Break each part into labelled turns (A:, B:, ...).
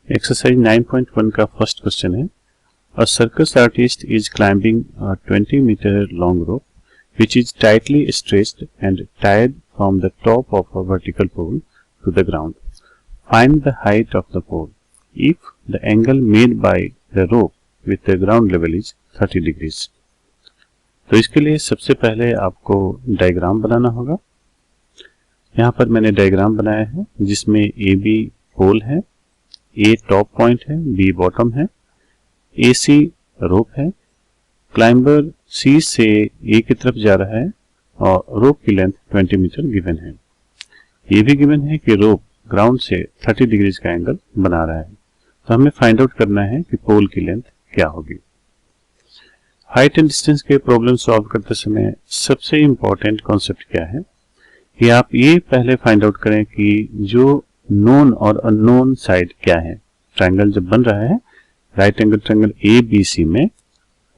A: Exercise 9.1 का first question है। A circus artist is climbing a 20 meter long rope which is tightly stretched and tied from the top of a vertical pole to the ground. Find the height of the pole if the angle made by the rope with the ground level is 30 degrees. तो इसके लिए सबसे पहले आपको diagram बनाना होगा। यहाँ पर मैंने डायग्राम बनाया है जिसमें ए बी पोल है, ए टॉप पॉइंट है, बी बॉटम है, ए सी रोप है, क्लाइंबर सी से ए की तरफ जा रहा है और रोप की लेंथ 20 मीटर गिवन है। ये भी गिवन है कि रोप ग्राउंड से 30 डिग्रीज का एंगल बना रहा है। तो हमें फाइंड आउट करना है कि पोल की लेंथ क्या होगी। हाइट एंड डिस्टेंस के प्रॉब्लम सॉल्व करते समय सबसे इंपॉर्टेंट कॉन्सेप्ट क्या है कि आप ये पहले फाइंड आउट करें कि जो नोन और अननोन साइड क्या है। ट्रायंगल जब बन रहा है right angle triangle A B C में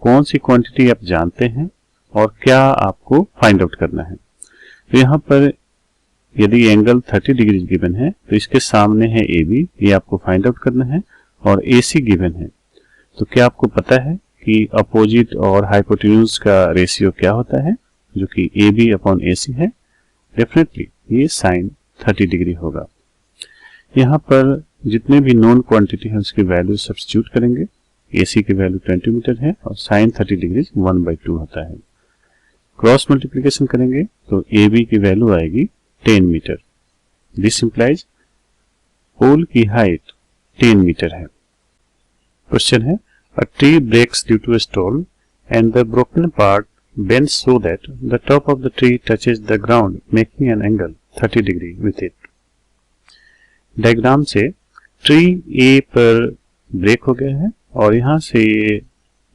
A: कौन सी क्वांटिटी आप जानते हैं और क्या आपको फाइंड आउट करना है। तो यहाँ पर यदि एंगल 30 डिग्री गिवन है तो इसके सामने है ए बी, ये आपको फाइंड आउट करना है, और ए सी गिवन है। तो क्या आपको पता है कि अपोजिट और हाइपोटेन्यूज का रेशियो क्या होता है जो कि ए बी अपॉन ए सी है। डेफिनेटली ये साइन 30 डिग्री होगा। यहाँ पर जितने भी नॉन क्वांटिटी है उसकी वैल्यू सब्स्टिट्यूट करेंगे। AC की वैल्यू 20 मीटर है और साइन 30 डिग्री 1/2 होता है। क्रॉस मल्टीप्लिकेशन करेंगे तो AB की वैल्यू आएगी 10 मीटर। दिस इंप्लाइज पोल की हाइट 10 मीटर है। क्वेश्चन है, a tree breaks due to a storm and the broken part bends so that the top of the tree touches the ground making an angle 30 degree with it. Diagram से tree ए पर break हो गया है और यहाँ से ये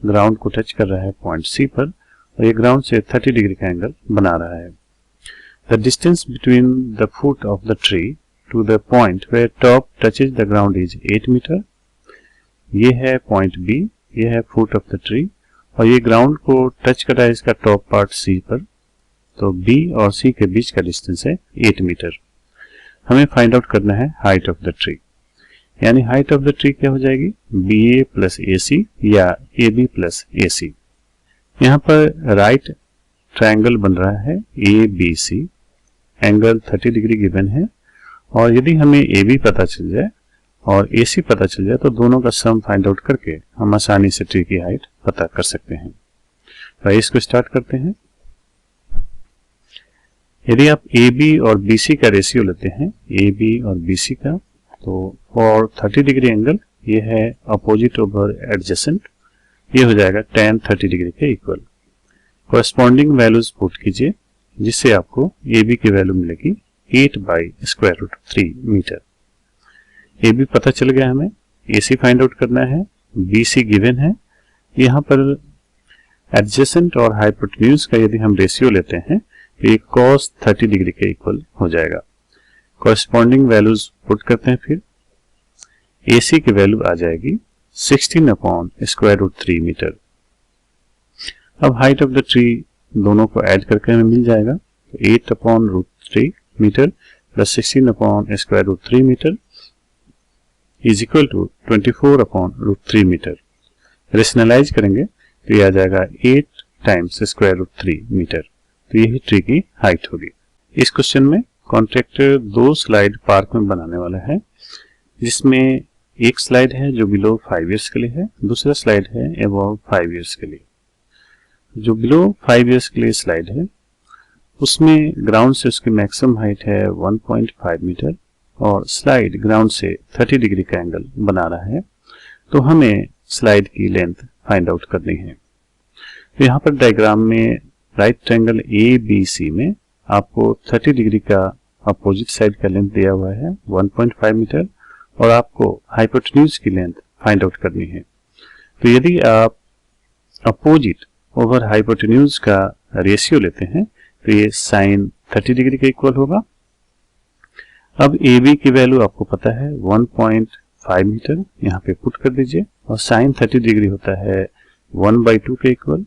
A: ground को टच कर रहा है पॉइंट सी पर और ये ग्राउंड से 30 डिग्री का एंगल बना रहा है। The distance between the foot of the tree to the point where top touches the ground is 8 meter. ये है पॉइंट बी, ये है फुट ऑफ द ट्री और ये ग्राउंड को टच कर रहा है इसका टॉप पार्ट सी पर। तो बी और सी के बीच का डिस्टेंस है 8 मीटर। हमें फाइंड आउट करना है हाइट ऑफ द ट्री, यानी हाइट ऑफ द ट्री क्या हो जाएगी, बी ए प्लस ए सी या ए बी प्लस ए सी। यहाँ पर राइट ट्रायंगल बन रहा है A B C, angle 30 degree given है और यदि हमें ए बी पता चल जाए और ए सी पता चल जाए तो दोनों का सम फाइंड आउट करके हम आसानी से ट्री की हाइट पता कर सकते हैं। तो इसको स्टार्ट करते हैं। यदि आप ए बी और बी सी का रेशियो लेते हैं, ए बी और बी सी का, तो फॉर 30 डिग्री एंगल ये है अपोजिट ओवर एडजेसेंट, ये हो जाएगा tan 30 डिग्री के इक्वल। कॉरेस्पॉन्डिंग वैल्यूज पुट कीजिए जिससे आपको ए बी की वैल्यू मिलेगी 8/√3 मीटर। ए बी पता चल गया, हमें ए सी फाइंड आउट करना है, बी सी गिवन है। यहाँ पर एडजेसेंट और हाइपोटेन्यूज का यदि हम रेशियो लेते हैं तो ये cos 30 डिग्री के इक्वल हो जाएगा। कॉरेस्पॉन्डिंग वैल्यूज पुट करते हैं, फिर ए सी की वैल्यू आ जाएगी 16/√3 मीटर। अब हाइट ऑफ द ट्री दोनों को ऐड करके हमें मिल जाएगा, तो 8/√3 meter plus 16/√3 meter is equal to 24/√3 meter. Rationalize करेंगे तो ये आ जाएगा 8 टाइम्स √3 मीटर। तो यही ट्री की हाइट होगी। इस क्वेश्चन में कॉन्ट्रैक्टर 2 स्लाइड पार्क में बनाने वाला है, जिसमें एक स्लाइड है जो बिलो 5 इयर्स के लिए है, दूसरा स्लाइड है अबव 5 इयर्स के लिए। जो बिलो 5 इयर्स के लिए स्लाइड है उसमें ग्राउंड से उसकी मैक्सिमम हाइट है 1.5 मीटर और स्लाइड ग्राउंड से 30 डिग्री का एंगल बना रहा है। तो हमें स्लाइड की लेंथ फाइंड आउट करनी है। तो यहाँ पर डायग्राम में right triangle A B C में आपको 30 डिग्री का अपोजिट साइड का लेंथ दिया हुआ है 1.5 मीटर और आपको हाइपोटेन्यूज की लेंथ फाइंड आउट करनी है। तो यदि आप अपोजिट ओवर हाइपोटेन्यूज का रेशियो लेते हैं तो ये साइन 30 डिग्री के इक्वल होगा। अब ए बी की वैल्यू आपको पता है 1.5 मीटर, यहाँ पे पुट कर दीजिए और साइन 30 डिग्री होता है 1/2 के इक्वल।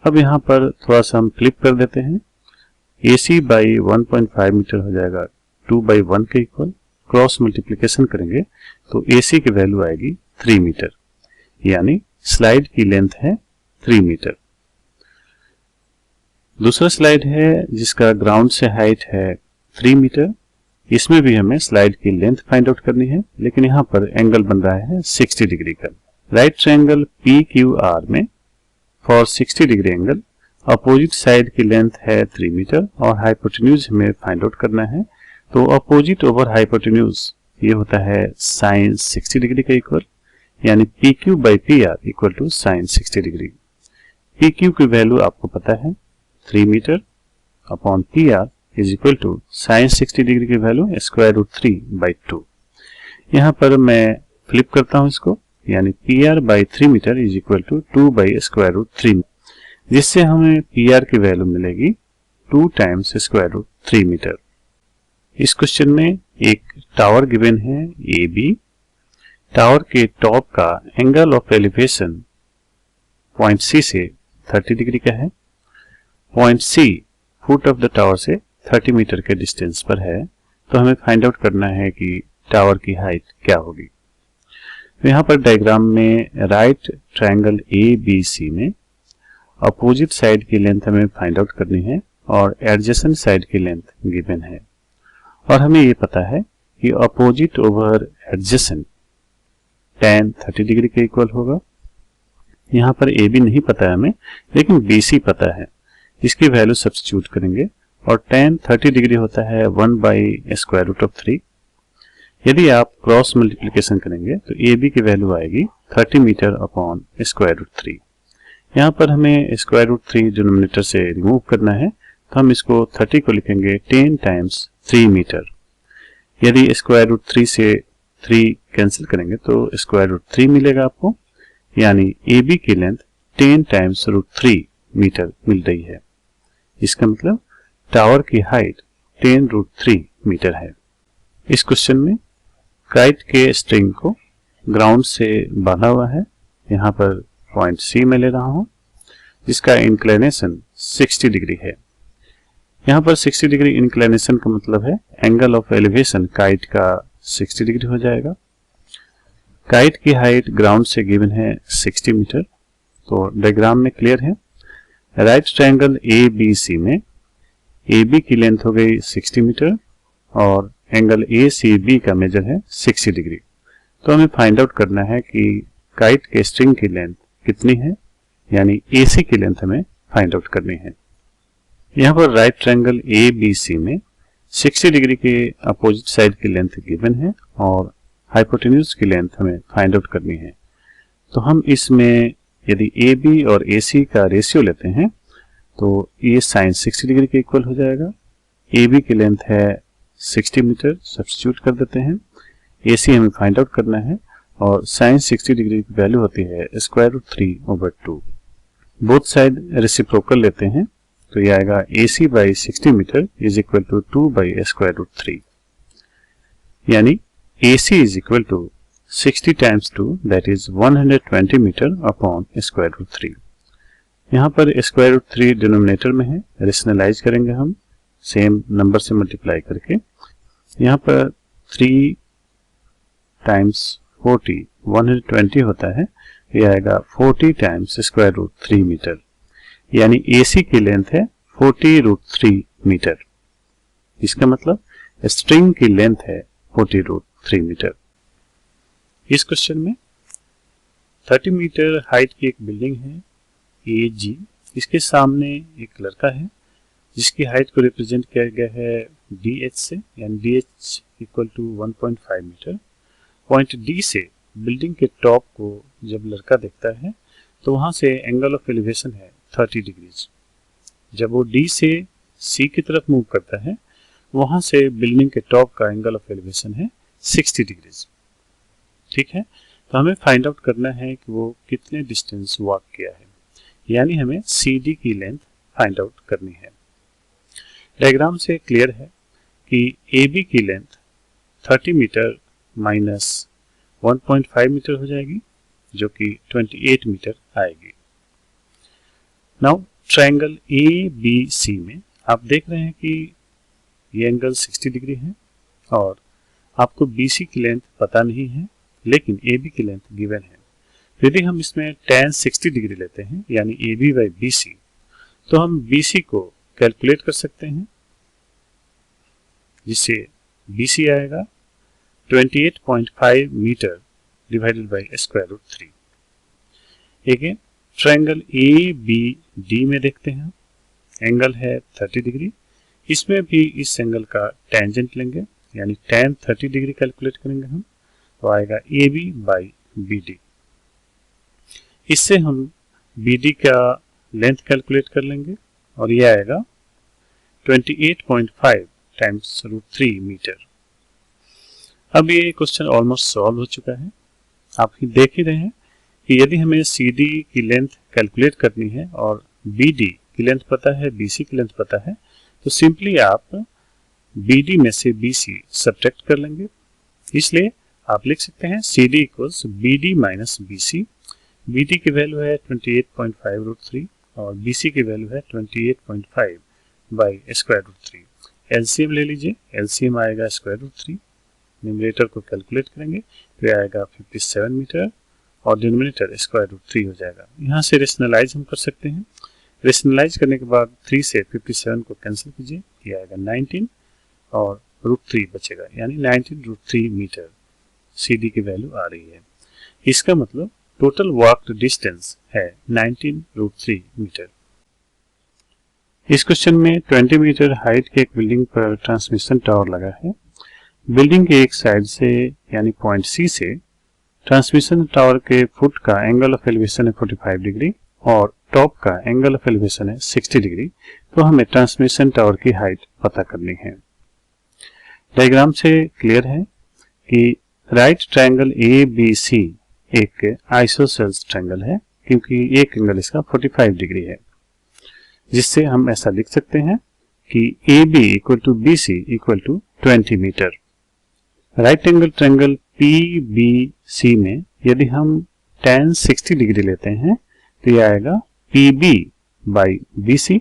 A: अब यहाँ पर थोड़ा सा हम फ्लिप कर देते हैं, AC बाई 1.5 मीटर हो जाएगा 2/1 के इक्वल क्रॉस मल्टीप्लिकेशन करेंगे तो AC की वैल्यू आएगी 3 मीटर, यानी स्लाइड की लेंथ है 3 मीटर। दूसरा स्लाइड है जिसका ग्राउंड से हाइट है 3 मीटर। इसमें भी हमें स्लाइड की लेंथ फाइंड आउट करनी है, लेकिन यहाँ पर एंगल बन रहा है 60 डिग्री का। राइट ट्रायंगल PQR में for 60 degree angle opposite side की लेंथ है 3 मीटर और हाइपोटेन्यूज हमें फाइंड आउट करना है। तो अपोजिट ओवर हाइपोटेन्यूज ये होता है साइन 60 डिग्री का इक्वल, यानी PQ by PR equal to sine 60 degree. PQ की वैल्यू आपको पता है 3 metre upon PR is equal to sine 60 degree की वैल्यू स्क्वायर रूट 3 बाई 2। यहाँ पर मैं फ्लिप करता हूँ इसको, यानी PR by 3 metre is equal to 2 by square root 3, जिससे हमें PR की वैल्यू मिलेगी 2 टाइम्स स्क्वायर रूट 3 मीटर। इस क्वेश्चन में एक टावर गिवन है AB। टावर के टॉप का angle of elevation point C से 30 डिग्री का है। Point C foot of the tower से 30 मीटर के डिस्टेंस पर है, तो हमें फाइंड आउट करना है कि टावर की हाइट क्या होगी। तो यहाँ पर डायग्राम में राइट ट्रायंगल ABC में अपोजिट साइड की लेंथ हमें फाइंड आउट करनी है और एडजेसेंट साइड की लेंथ गिवन है, और हमें ये पता है कि opposite over adjacent tan 30 degree के इक्वल होगा। यहाँ पर AB नहीं पता है हमें, लेकिन BC पता है। इसकी वैल्यू सब्स्टिट्यूट करेंगे और tan 30 डिग्री होता है 1 बाई स्क्वायर रूट ऑफ 3। यदि आप क्रॉस मल्टीप्लिकेशन करेंगे तो AB की वैल्यू आएगी 30 मीटर अपॉन स्क्वायर रूट 3। यहाँ पर हमें स्क्वायर रूट 3 डिनोमिनेटर से रिमूव करना है, तो हम इसको 30 को लिखेंगे 10 टाइम्स 3 मीटर। यदि स्क्वायर रूट 3 से 3 कैंसिल करेंगे तो स्क्वायर रूट 3 मिलेगा आपको, यानी AB की लेंथ 10 टाइम्स रूट 3 मीटर मिल रही है। इसका मतलब टावर की हाइट 10 रूट 3 मीटर है। इस क्वेश्चन में काइट के स्ट्रिंग को ग्राउंड से बांधा हुआ है। यहाँ पर पॉइंट C में ले रहा हूं, जिसका इंक्लिनेशन 60 डिग्री है। यहाँ पर 60 डिग्री इंक्लिनेशन का मतलब है एंगल ऑफ एलिवेशन काइट का 60 डिग्री हो जाएगा। काइट की हाइट ग्राउंड से गिवन है 60 मीटर, तो डायग्राम में क्लियर है। राइट ट्रायंगल ABC में AB की लेंथ हो गई 60 मीटर और एंगल ACB का मेजर है 60 डिग्री। तो हमें फाइंड आउट करना है कि काइट के स्ट्रिंग की लेंथ कितनी है, यानी AC की लेंथ हमें फाइंड आउट करनी है। यहाँ पर राइट ट्रायंगल ABC में 60 डिग्री के अपोजिट साइड की लेंथ गिवन है और हाइपोटेन्यूज की लेंथ हमें फाइंड आउट करनी है। तो हम इसमें यदि AB और AC का रेशियो लेते हैं तो ये साइन 60 डिग्री के इक्वल हो जाएगा। AB की लेंथ है 60 मीटर, सब्स्टिट्यूट कर देते हैं। AC हमें फाइंड आउट करना है और साइन 60 डिग्री की वैल्यू होती है square root 3/2। Both side reciprocal लेते हैं तो ये आएगा AC by 60 metre is equal to 2 by square root 3, यानी AC is equal to 60 times 2 that is 120 metre upon square root 3। यहाँ पर स्क्वायर रूट 3 डिनोमिनेटर में है, रेशनलाइज करेंगे हम सेम नंबर से मल्टीप्लाई करके। यहाँ पर 3 टाइम्स 40 120 होता है, ये आएगा 40 टाइम्स स्क्वायर रूट 3 मीटर, यानी AC की लेंथ है 40 रूट 3 मीटर। इसका मतलब स्ट्रिंग की लेंथ है 40 रूट 3 मीटर। इस क्वेश्चन में 30 मीटर हाइट की एक बिल्डिंग है AG। इसके सामने एक लड़का है जिसकी हाइट को रिप्रेजेंट किया गया है DH से, यानी DH equal to 1.5 metre. Point D से बिल्डिंग के टॉप को जब लड़का देखता है तो वहां से एंगल ऑफ एलिवेशन है 30 डिग्रीज। जब वो D से C की तरफ मूव करता है वहां से बिल्डिंग के टॉप का एंगल ऑफ एलिवेशन है 60 डिग्रीज। ठीक है, तो हमें फाइंड आउट करना है कि वो कितने डिस्टेंस वॉक किया है, यानी हमें CD की लेंथ फाइंड आउट करनी है। डायग्राम से क्लियर है कि AB की लेंथ 30 मीटर माइनस 1.5 मीटर हो जाएगी, जो कि 28 मीटर आएगी। नाउ ट्रायंगल ABC में आप देख रहे हैं कि ये एंगल 60 डिग्री है और आपको BC की लेंथ पता नहीं है लेकिन AB की लेंथ गिवन है। यदि हम इसमें tan 60 डिग्री लेते हैं यानी AB बाई BC, तो हम BC को कैलकुलेट कर सकते हैं, जिससे BC आएगा 28.5 metre divided by square root 3। Again triangle ABD में देखते हैं, एंगल है 30 डिग्री, इसमें भी इस एंगल का टेंजेंट लेंगे यानी tan 30 डिग्री कैलकुलेट करेंगे हम, तो आएगा AB बाई BD। इससे हम BD का लेंथ कैलकुलेट कर लेंगे और ये आएगा 28.5 टाइम्स रूट 3 मीटर। अब ये क्वेश्चन ऑलमोस्ट सॉल्व हो चुका है। आप देख ही रहे हैं कि यदि हमें CD की लेंथ कैलकुलेट करनी है और BD की लेंथ पता है, BC की लेंथ पता है, तो सिंपली आप BD में से BC सब्ट्रैक्ट कर लेंगे। इसलिए आप लिख सकते हैं CD equals BD minus BC। BD की वैल्यू है 28.5 रूट 3 और BC की वैल्यू है 28.5 बाई स्क्वायर रूट 3। एलसीएम ले लीजिए, एलसीएम आएगा स्क्वायर रूट 3, न्यूमरेटर को कैलकुलेट करेंगे तो आएगा 57 मीटर और डिनोमिनेटर स्क्वायर रूट 3 हो जाएगा। यहाँ से रेशनलाइज हम कर सकते हैं। रेशनलाइज करने के बाद 3 से 57 को कैंसिल कीजिए, ये आएगा 19 और रूट 3 बचेगा, यानी 19 रूट 3 मीटर CD की वैल्यू आ रही है। इसका मतलब टोटल वॉक्ड डिस्टेंस है 19 रूट 3 मीटर। इस क्वेश्चन में 20 मीटर हाइट के एक बिल्डिंग पर ट्रांसमिशन टावर लगा है। बिल्डिंग के एक साइड से यानी पॉइंट C से ट्रांसमिशन टावर के फुट का एंगल ऑफ एलिवेशन है 45 डिग्री और टॉप का एंगल ऑफ एलिवेशन है 60 डिग्री। तो हमें ट्रांसमिशन टावर की हाइट पता करनी है। डायग्राम से क्लियर है कि राइट ट्रायंगल ABC एक आइसोसेल्स ट्रायंगल है, क्योंकि एक एंगल इसका 45 डिग्री है, जिससे हम ऐसा लिख सकते हैं कि AB equal to BC equal to 20 metre. Right angle triangle PBC में यदि हम tan 60 डिग्री लेते हैं तो यह आएगा PB बाई BC।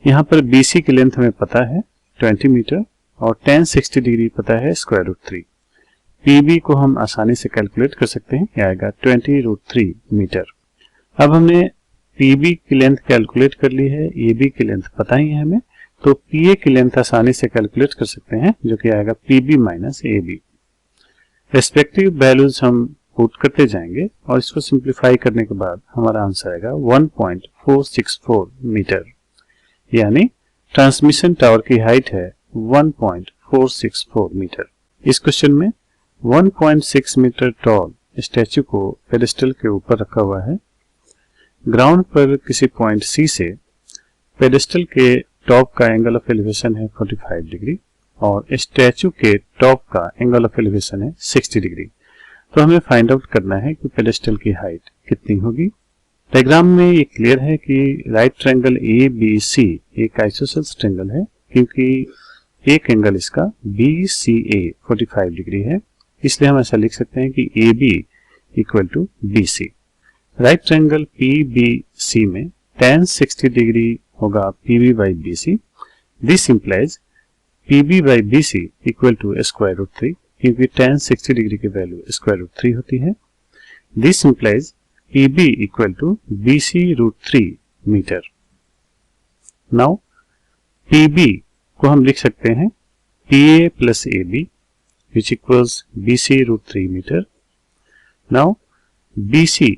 A: यहाँ पर BC की लेंथ हमें पता है 20 मीटर और tan 60 डिग्री पता है स्क्वायर रूट 3। PB को हम आसानी से कैलकुलेट कर सकते हैं, यह आएगा 20 रूट 3 मीटर। अब हमने PB की लेंथ कैलकुलेट कर ली है, AB की लेंथ पता ही है हमें, तो PA की लेंथ आसानी से कैलकुलेट कर सकते हैं, जो कि आएगा PB minus AB। Respective values हम पुट करते जाएंगे और इसको सिंप्लीफाई करने के बाद हमारा आंसर आएगा 1.464 मीटर, यानी ट्रांसमिशन टावर की हाइट है 1.464 मीटर। इस क्वेश्चन में 1.6 मीटर टॉल स्टैचू को पेडेस्टल के ऊपर रखा हुआ है। ग्राउंड पर किसी पॉइंट C से पेडेस्टल के टॉप का एंगल ऑफ एलिवेशन है 45 डिग्री और स्टैचू के टॉप का एंगल ऑफ एलिवेशन है 60 डिग्री। तो हमें फाइंड आउट करना है कि पेडेस्टल की हाइट कितनी होगी। डायग्राम में ये क्लियर है कि राइट ट्रायंगल ABC एक आइसोसेल्स ट्रायंगल है, क्योंकि एक एंगल इसका BCA 45 डिग्री है, इसलिए हम ऐसा लिख सकते हैं कि AB equal to BC। Right triangle PBC में tan 60 डिग्री होगा PB by BC। This implies PB by BC equal to square root 3, क्योंकि tan 60 डिग्री की वैल्यू स्क्वायर रूट 3 होती है। This implies PB equal to BC root 3 metre. Now PB को हम लिख सकते हैं PA plus AB which equals BC root 3 metre. Now BC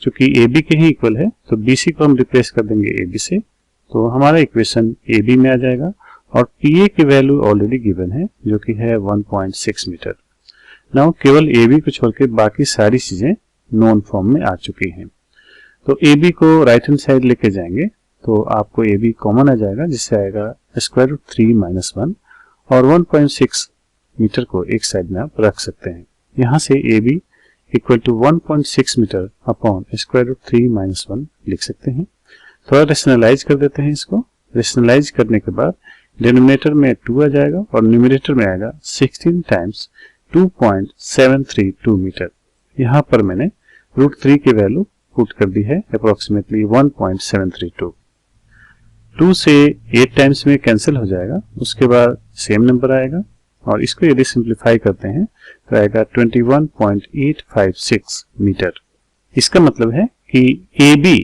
A: चूंकि AB के ही इक्वल है तो BC को हम रिप्लेस कर देंगे AB से, तो हमारा इक्वेशन AB में आ जाएगा और PA की वैल्यू ऑलरेडी गिवन है जो कि है 1.6 मीटर। नाउ केवल AB को छोड़ के बाकी सारी चीजें नॉन फॉर्म में आ चुकी हैं, तो AB को राइट हैंड साइड लेके जाएंगे तो आपको AB कॉमन आ जाएगा, जिससे आएगा स्क्वायर रूट 3 माइनस 1 और 1.6 मीटर को एक साइड में आप रख सकते हैं। यहाँ से AB equal to 1.6 metre upon square root 3 माइनस 1 लिख सकते हैं। थोड़ा रेशनलाइज कर देते हैं इसको। रेशनलाइज करने के बाद डिनोमिनेटर में 2 आ जाएगा और न्यूमरेटर में आएगा 16 टाइम्स 2.732 मीटर। यहाँ पर मैंने रूट 3 की वैल्यू पुट कर दी है अप्रोक्सीमेटली 1.732। 2 से 8 टाइम्स में कैंसिल हो जाएगा, उसके बाद सेम नंबर आएगा और इसको यदि सिंप्लीफाई करते हैं तो आएगा 21.856 मीटर। इसका मतलब है कि AB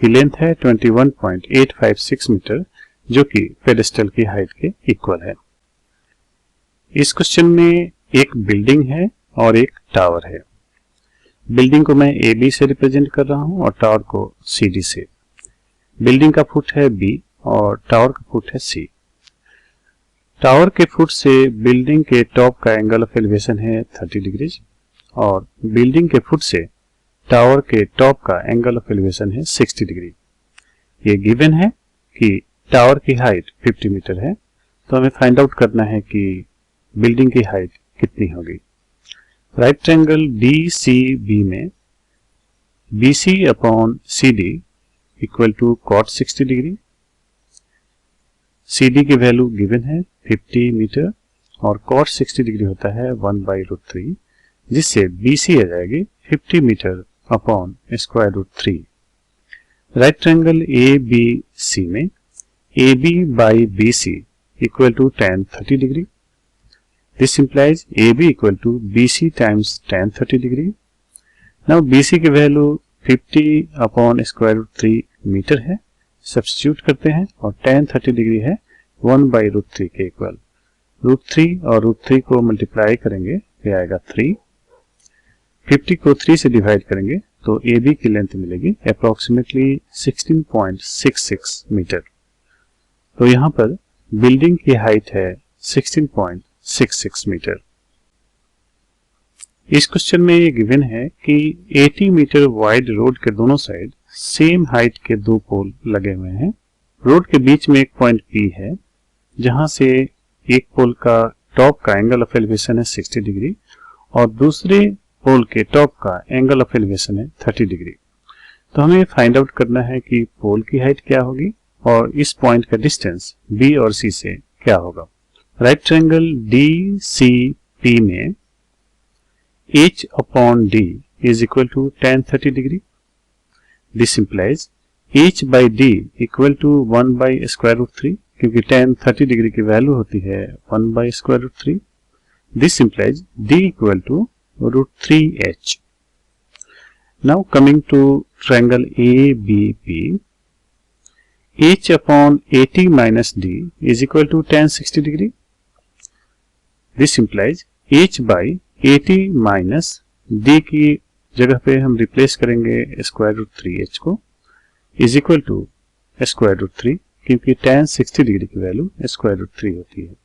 A: की लेंथ है 21.856 मीटर, जो कि पेडेस्टल की हाइट के इक्वल है। इस क्वेश्चन में एक बिल्डिंग है और एक टावर है। बिल्डिंग को मैं AB से रिप्रेजेंट कर रहा हूं और टावर को CD से। बिल्डिंग का फुट है B और टावर का फुट है C। टावर के फुट से बिल्डिंग के टॉप का एंगल ऑफ एलिवेशन है 30 डिग्रीज और बिल्डिंग के फुट से टावर के टॉप का एंगल ऑफ एलिवेशन है 60 डिग्री। ये गिवन है कि टावर की हाइट 50 मीटर है, तो हमें फाइंड आउट करना है कि बिल्डिंग की हाइट कितनी होगी। राइट ट्रायंगल DCB में BC upon CD equal to cot 60 degree. CD की वैल्यू गिवन है 50 मीटर और cot 60 डिग्री होता है 1/√3, जिससे BC आ जाएगी 50 metre upon √3। Right triangle ABC में AB by BC equal to tan 30 degree. This implies AB equal to BC times tan 30 degree. Now BC की वैल्यू 50 अपॉन √3 मीटर है, सब्स्टिट्यूट करते हैं और tan 30 डिग्री है 1/√3 के इक्वल। √3 और √3 को मल्टीप्लाई करेंगे तो आएगा 3। 50 को 3 से डिवाइड करेंगे तो AB की लेंथ मिलेगी अप्रोक्सीमेटली 16.66 मीटर। तो यहाँ पर बिल्डिंग की हाइट है 16.66 मीटर। इस क्वेश्चन में ये गिवन है कि 80 मीटर वाइड रोड के दोनों साइड सेम हाइट के दो पोल लगे हुए हैं। रोड के बीच में एक पॉइंट P है, जहां से एक पोल का टॉप का एंगल ऑफ एलिवेशन है 60 डिग्री और दूसरे पोल के टॉप का एंगल ऑफ एलिवेशन है 30 डिग्री। तो हमें फाइंड आउट करना है कि पोल की हाइट क्या होगी और इस पॉइंट का डिस्टेंस B और C से क्या होगा। राइट ट्रायंगल DCP में H upon D is equal to tan 30 degree. This implies H by D equal to 1/√3, क्योंकि tan 30 डिग्री की वैल्यू होती है 1/√3। This implies D equal to √3H। Now coming to triangle ABP, H upon 80 minus D is equal to tan 60 degree. This implies H by 80 minus D की जगह पे हम replace करेंगे √3H को is equal to √3, क्योंकि tan 60 degree की value √3 होती है।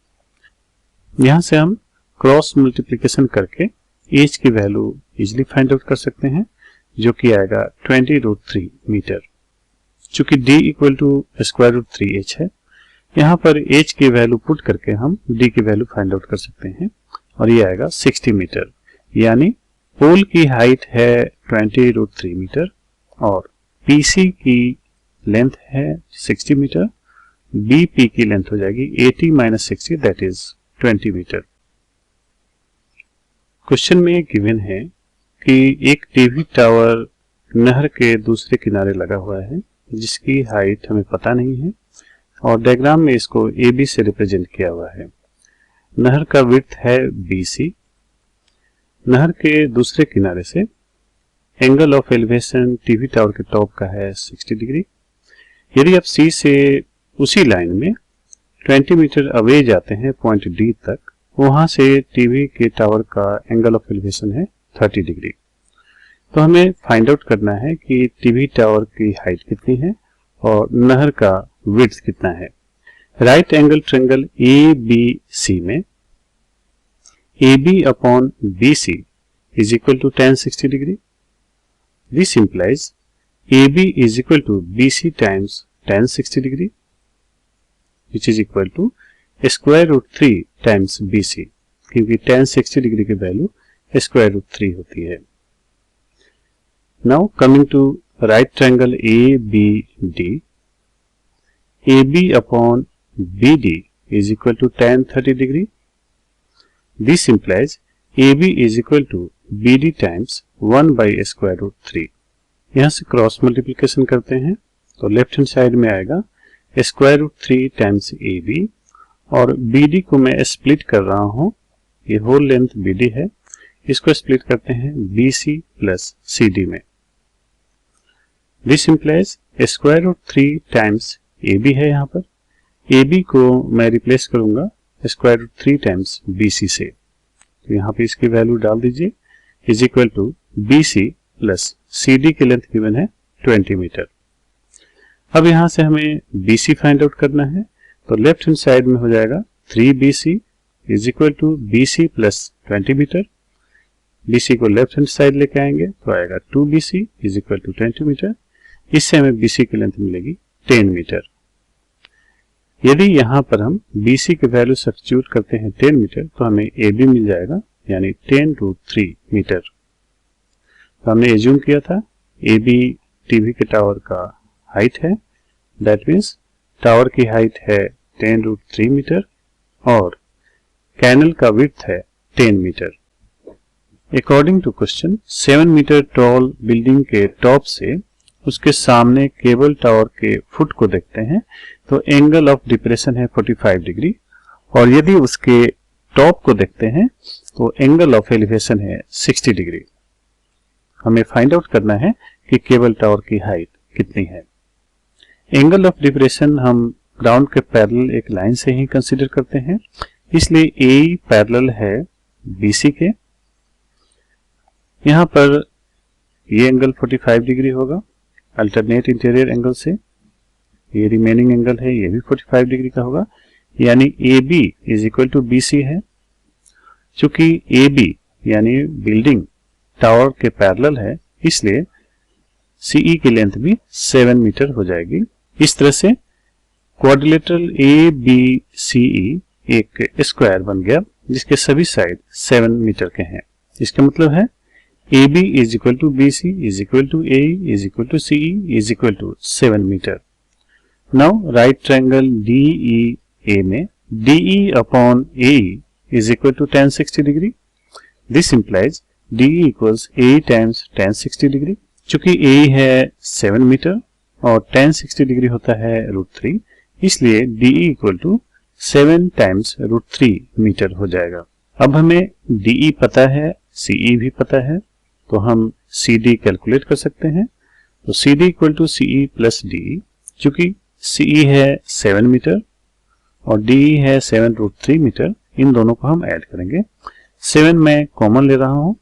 A: यहाँ से हम क्रॉस मल्टीप्लिकेशन करके H की वैल्यू इजिली फाइंड आउट कर सकते हैं, जो कि आएगा 20√3 मीटर। चूंकि D इक्वल टू √3H है, यहाँ पर H की वैल्यू पुट करके हम D की वैल्यू फाइंड आउट कर सकते हैं और ये आएगा 60 मीटर। यानी पोल की हाइट है 20√3 मीटर और PC की लेंथ है 60 मीटर। BP की लेंथ हो जाएगी 80 - 60, दैट इज 20 मीटर। क्वेश्चन में गिवन है कि एक टीवी टावर नहर के दूसरे किनारे लगा हुआ है, जिसकी हाइट हमें पता नहीं है और डायग्राम में इसको AB से रिप्रेजेंट किया हुआ है। नहर का विड्थ है BC। नहर के दूसरे किनारे से angle of elevation TV tower के टॉप का है 60 डिग्री। यदि आप C से उसी लाइन में 20 मीटर अवे जाते हैं पॉइंट D तक, वहां से टीवी के टावर का एंगल ऑफ एलिवेशन है 30 डिग्री। तो हमें फाइंड आउट करना है कि टीवी टावर की हाइट कितनी है और नहर का विड्थ कितना है। राइट एंगल ट्रायंगल ABC में AB upon BC is equal to tan 60 degree. This implies AB is equal to BC times tan 60 degree, which is equal to √3 times BC, क्योंकि tan 60 डिग्री की value √3 होती है। Now coming to right triangle ABD, AB upon BD is equal to tan 30 degree. This implies AB is equal to BD times 1/√3। यहाँ से cross multiplication करते हैं तो left hand side में आएगा √3 टाइम्स AB और BD को मैं स्प्लिट कर रहा हूं, ये होल लेंथ BD है, इसको स्प्लिट करते हैं BC प्लस CD में। This implies square root 3 times AB है, यहाँ पर AB को मैं रिप्लेस करूंगा स्क्वायर रूट 3 टाइम्स BC से, तो यहाँ पे इसकी वैल्यू डाल दीजिए, is equal to BC plus CD की लेंथ गिवन है 20 मीटर। अब यहाँ से हमें BC फाइंड आउट करना है, तो लेफ्ट हैंड साइड में हो जाएगा 3BC is equal to BC plus 20 metre. BC को लेफ्ट हैंड साइड लेके आएंगे तो आएगा 2BC is equal to 20 metre. इससे हमें BC की लेंथ मिलेगी 10 मीटर। यदि यहाँ पर हम BC की वैल्यू सब्स्टिट्यूट करते हैं 10 मीटर तो हमें AB मिल जाएगा, यानी 10√3 मीटर। तो हमने एज्यूम किया था AB टीवी के टावर का हाइट है, दैट मीन्स टावर की हाइट है 10√3 मीटर और कैनल का विड्थ है 10 metre. According to question 7 metre tall building के टॉप से उसके सामने केबल टावर के फुट को देखते हैं तो एंगल ऑफ डिप्रेशन है 45 डिग्री, और यदि उसके टॉप को देखते हैं तो एंगल ऑफ एलिवेशन है 60 डिग्री। हमें फाइंड आउट करना है कि केबल टावर की हाइट कितनी है। एंगल ऑफ डिप्रेशन हम ग्राउंड के पैरेलल एक लाइन से ही कंसीडर करते हैं, इसलिए ए पैरेलल है BC के। यहाँ पर ये एंगल 45 डिग्री होगा अल्टरनेट इंटीरियर एंगल से, ये रिमेनिंग एंगल है ये भी 45 डिग्री का होगा, यानी AB is equal to BC है। चूंकि AB यानी बिल्डिंग टावर के पैरेलल है, इसलिए CE की लेंथ भी 7 मीटर हो जाएगी। इस तरह से क्वाड्रिलेटरल ABCE एक स्क्वायर बन गया जिसके सभी साइड 7 मीटर के हैं। इसका मतलब है AB is equal to BC is equal to AE is equal to CE is equal to 7 metre. Now right triangle DEA में DE upon AE is equal to tan 60 degree. This implies DE equals AE times tan 60 degree. चूंकि AE है 7 metre और tan 60 degree होता है √3, इसलिए DE equal to 7 times √3 metre हो जाएगा। अब हमें DE पता है, CE भी पता है, तो हम CD कैलकुलेट कर सकते हैं। तो CD equal to CE plus DE, चूंकि CE है 7 मीटर और DE है 7√3 मीटर, इन दोनों को हम ऐड करेंगे। 7 मैं कॉमन ले रहा हूं,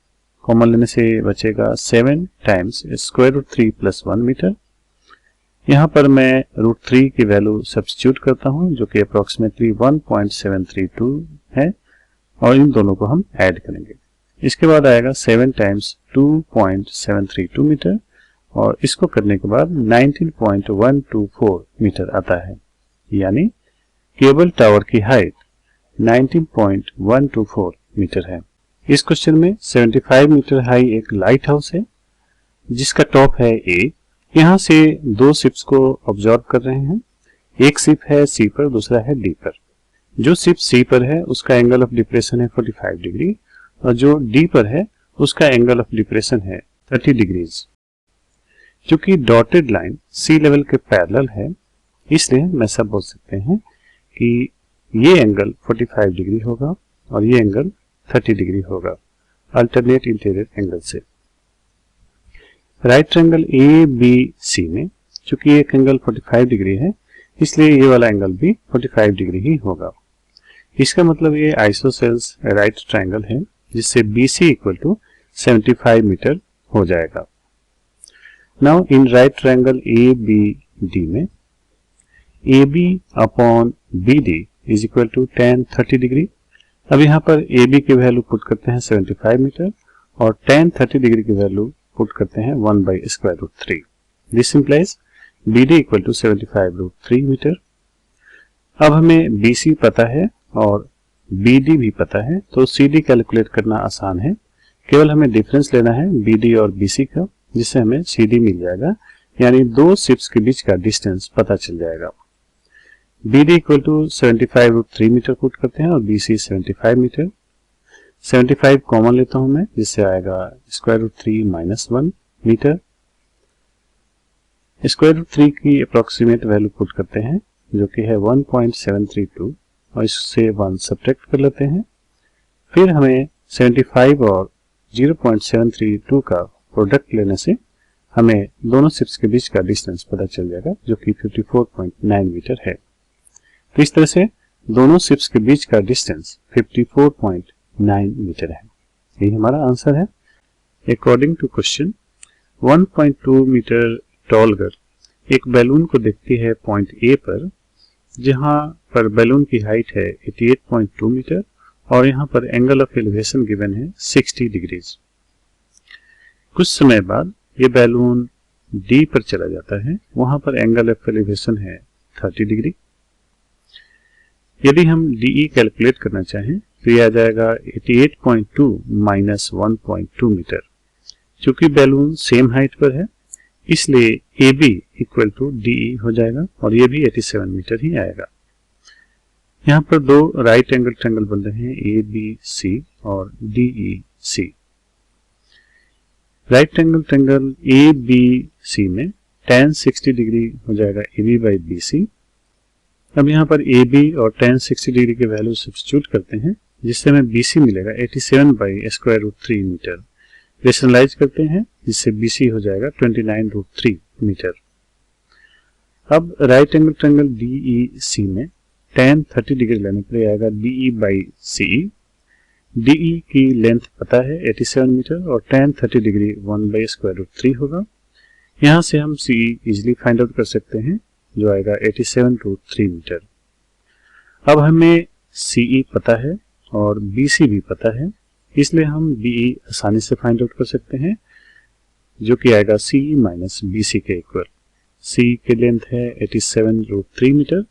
A: कॉमन लेने से बचेगा 7 times square root 3 plus 1 metre. यहाँ पर मैं √3 की वैल्यू सब्स्टिट्यूट करता हूँ जो कि अप्रोक्सीमेटली 1.732 है, और इन दोनों को हम ऐड करेंगे। इसके बाद आएगा 7 टाइम्स 2.732 मीटर, और इसको करने के बाद 19.124 मीटर आता है, यानी केबल टावर की हाइट 19.124 मीटर है। इस क्वेश्चन में 75 मीटर हाई एक लाइट हाउस है जिसका टॉप है A। यहाँ से दो शिप्स को ऑब्जर्व कर रहे हैं, एक शिप है C पर, दूसरा है D पर। जो शिप C पर है उसका एंगल ऑफ डिप्रेशन है 45 डिग्री और जो D पर है उसका एंगल ऑफ डिप्रेशन है 30 डिग्रीज। चूंकि डॉटेड लाइन सी लेवल के पैरेलल है, इसलिए मैं सब बोल सकते हैं कि ये एंगल 45 डिग्री होगा और ये एंगल 30 डिग्री होगा अल्टरनेट इंटीरियर एंगल से। राइट ट्रायंगल ABC में चूंकि एक एंगल 45 डिग्री है, इसलिए ये वाला एंगल भी 45 डिग्री ही होगा। इसका मतलब ये आइसोसेल्स राइट ट्रायंगल है जिससे BC इक्वल टू 75 मीटर हो जाएगा। Now in right triangle ABD में AB upon BD is equal to tan 30 degree. अब यहाँ पर AB की वैल्यू पुट करते हैं 75 मीटर और tan 30 डिग्री की वैल्यू पुट करते हैं 1/√3। This implies BD equal to 75√3 metre. अब हमें BC पता है और BD भी पता है, तो CD कैलकुलेट करना आसान है। केवल हमें डिफरेंस लेना है BD और BC का, जिससे हमें CD मिल जाएगा, यानी दो शिप्स के बीच का डिस्टेंस पता चल जाएगा। BD equal to 75√3 metre put करते हैं और BC 75 मीटर। 75 कॉमन लेता हूं मैं, जिससे आएगा √3 - 1 मीटर। √3 की अप्रोक्सीमेट वैल्यू पुट करते हैं जो कि है 1.732 और इससे 1 सब्ट्रैक्ट कर लेते हैं। फिर हमें 75 और 0.732 का प्रोडक्ट लेने से हमें दोनों शिप्स के बीच का डिस्टेंस पता चल जाएगा, जो कि 54.9 मीटर है। तो इस तरह से दोनों शिप्स के बीच का डिस्टेंस 54.9 मीटर है। यही हमारा आंसर है। According to question, 1.2 metre tall girl एक बैलून को देखती है पॉइंट ए पर, जहां पर बैलून की हाइट है 88.2 मीटर और यहां पर एंगल ऑफ एलिवेशन गिवन है 60 डिग्रीज। कुछ समय बाद ये बैलून डी पर चला जाता है, वहां पर एंगल ऑफ एलिवेशन है 30 डिग्री। यदि हम डीई कैलकुलेट करना चाहें तो यह आ जाएगा 88.2 माइनस 1.2 मीटर। चूंकि बैलून सेम हाइट पर है इसलिए A B equal to DE हो जाएगा और ये भी 87 मीटर ही आएगा। यहाँ पर दो राइट एंगल ट्रायंगल बन रहे हैं, ए बी सी और D E C. Right angle triangle A B C में tan 60 डिग्री हो जाएगा A B by B C. अब यहाँ पर ए बी और tan 60 डिग्री के वैल्यू सब्स्टिट्यूट करते हैं, जिससे हमें बी सी मिलेगा 87 by square root 3 metre. Rationalise करते हैं जिससे बी सी हो जाएगा 29 रूट 3 मीटर। अब right angle triangle D E C में tan 30 डिग्री लेने पर आएगा डीई बाई सीई। डीई की लेंथ पता है 87 मीटर और tan 30 degree 1 by square root 3 होगा। यहाँ से हम सीई इजिली फाइंड आउट कर सकते हैं, जो आएगा 87 रूट 3 मीटर। अब हमें सीई पता है और बीसी भी पता है, इसलिए हम बीई आसानी से फाइंड आउट कर सकते हैं, जो कि आएगा सीई माइनस बीसी के इक्वल। सी की लेंथ है 87 रूट 3 मीटर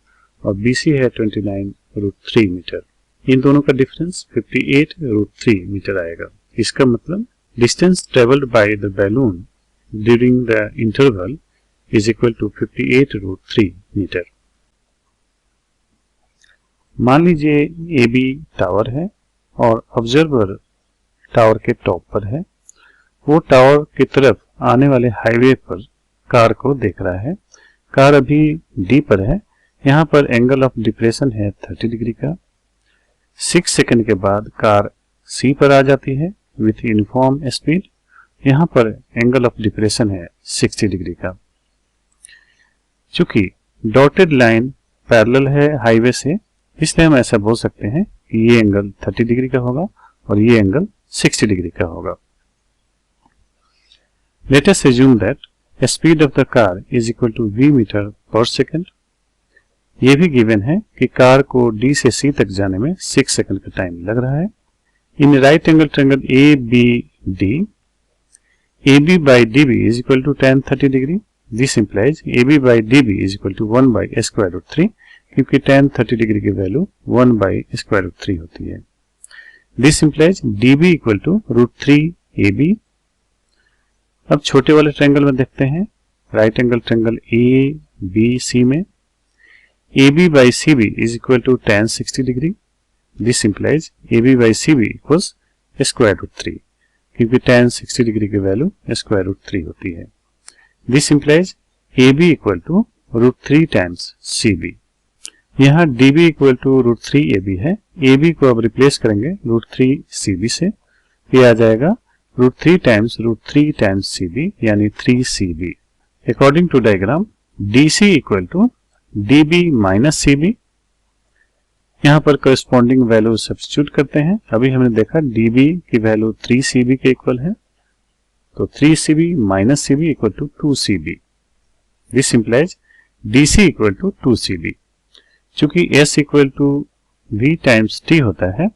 A: और बीसी है 29 रूट 3 मीटर। इन दोनों का डिफरेंस 58 रूट 3 मीटर आएगा। इसका मतलब distance travelled by the balloon during the interval is equal to 58 root 3 metre. मान लीजिए ए बी टावर है और ऑब्जर्वर टावर के टॉप पर है। वो टावर की तरफ आने वाले हाईवे पर कार को देख रहा है। कार अभी डी पर है। यहाँ पर एंगल ऑफ डिप्रेशन है 30 डिग्री का। 6 सेकंड के बाद कार सी पर आ जाती है विथ यूनिफॉर्म स्पीड। यहाँ पर एंगल ऑफ डिप्रेशन है 60 डिग्री का। चूंकि डॉटेड लाइन पैरेलल है हाईवे से, इसलिए हम ऐसा बोल सकते हैं कि ये एंगल 30 डिग्री का होगा और ये एंगल 60 डिग्री का होगा। Let us assume that speed of the car is equal to v metre पर सेकंड। ये भी गिवन है कि कार को D से C तक जाने में 6 सेकंड का टाइम लग रहा है। In right angle triangle A B D, A B by D B is equal to tan 30 degree. This implies A B by D B is equal to 1 by square root 3, क्योंकि tan 30 degree की value 1 by square root 3 होती है। This implies D B equal to root 3 A B. अब छोटे वाले triangle में देखते हैं। Right angle triangle A B C में A B by C B is equal to tan 60 degree. This implies A B by C B equals square root 3, क्योंकि tan 60 degree की value square root 3 होती है। This implies A B equal to root 3 times C B. यहाँ D B equal to root 3 A B है। A B को अब replace करेंगे root 3 C B से। ये आ जाएगा रूट 3 टाइम्स सी बी, यानी 3 C B. According to diagram D C equal to D B minus C B. यहाँ पर करस्पॉन्डिंग वैल्यू सब्स्टिट्यूट करते हैं। अभी हमने देखा डी बी की वैल्यू 3 सी बी के इक्वल है, तो 3 C B minus C B equal to 2 C B. This implies D C equal to 2 C B. चूंकि s equal to v times t होता है,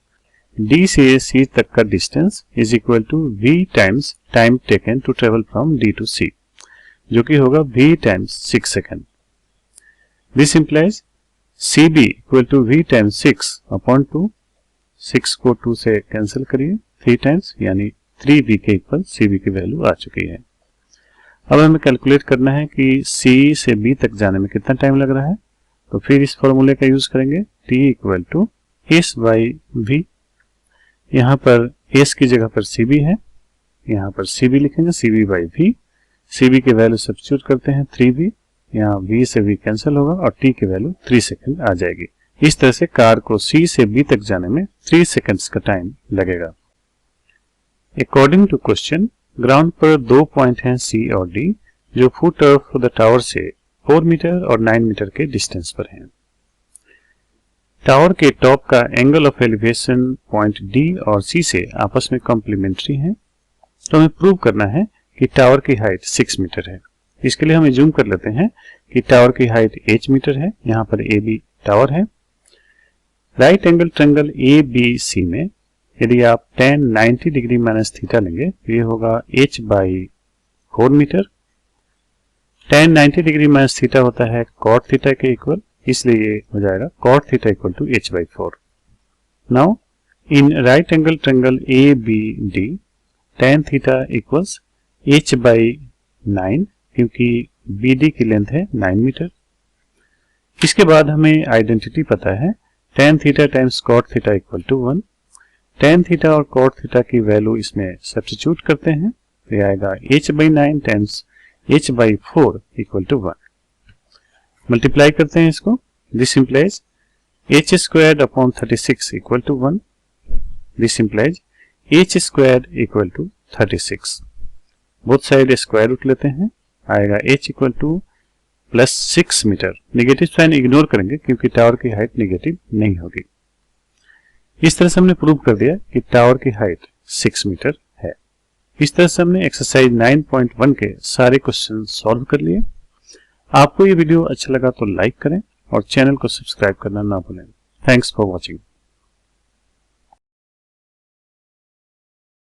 A: d से c तक का distance is equal to v times time taken to travel from d to c, जो कि होगा v times 6 second. This implies cb equal to v times 6 upon 2। 6 को 2 से कैंसिल करिए, 3 टाइम्स यानी 3v के इक्वल cb की वैल्यू आ चुकी है। अब हमें कैलकुलेट करना है कि c से b तक जाने में कितना टाइम लग रहा है, तो फिर इस फॉर्मूले का यूज करेंगे t equal to s by v। यहाँ पर s की जगह पर cb है, यहाँ पर cb लिखेंगे cb बाई v। cb की वैल्यू सब्स्टिट्यूट करते हैं 3v, यहाँ v से v कैंसिल होगा और t की वैल्यू 3 सेकेंड आ जाएगी। इस तरह से कार को C से B तक जाने में 3 सेकंड्स का टाइम लगेगा। अकॉर्डिंग टू क्वेश्चन, ग्राउंड पर 2 पॉइंट हैं C और D जो फुट ऑफ द टावर से 4 मीटर और 9 मीटर के डिस्टेंस पर हैं। टावर के टॉप का angle of elevation point D और C से आपस में कॉम्प्लीमेंट्री है, तो हमें प्रूव करना है कि टावर की हाइट 6 मीटर है। इसके लिए हम जूम कर लेते हैं कि टावर की हाइट h मीटर है। यहाँ पर AB टावर है। राइट एंगल ट्रायंगल ABC में यदि आप tan 90 डिग्री माइनस थीटा लेंगे तो ये होगा h by 4 metre. tan 90 degree minus theta होता है cot थीटा के इक्वल, इसलिए ये हो जाएगा cot theta equal to h by 4। Now in right angle triangle ABD tan theta equals h by 9 क्योंकि BD की लेंथ है 9 मीटर। इसके बाद हमें आइडेंटिटी पता है tan theta times cot theta equal to 1। tan theta और cot थीटा की वैल्यू इसमें सब्स्टिट्यूट करते हैं तो ये आएगा h by 9 times h by 4 equal to 1। Multiply करते हैं इसको, this implies h squared upon 36 equal to 1। This implies h squared equal to 36। Both side square root लेते हैं, आएगा h equal to plus 6 metre. Negative sign ignore करेंगे क्योंकि tower की height negative नहीं होगी। इस तरह से हमने प्रूव कर दिया कि टावर की हाइट 6 मीटर है। इस तरह से हमने एक्सरसाइज 9.1 के सारे क्वेश्चन सॉल्व कर लिए। आपको ये वीडियो अच्छा लगा तो लाइक करें और चैनल को सब्सक्राइब करना ना भूलें। Thanks for watching.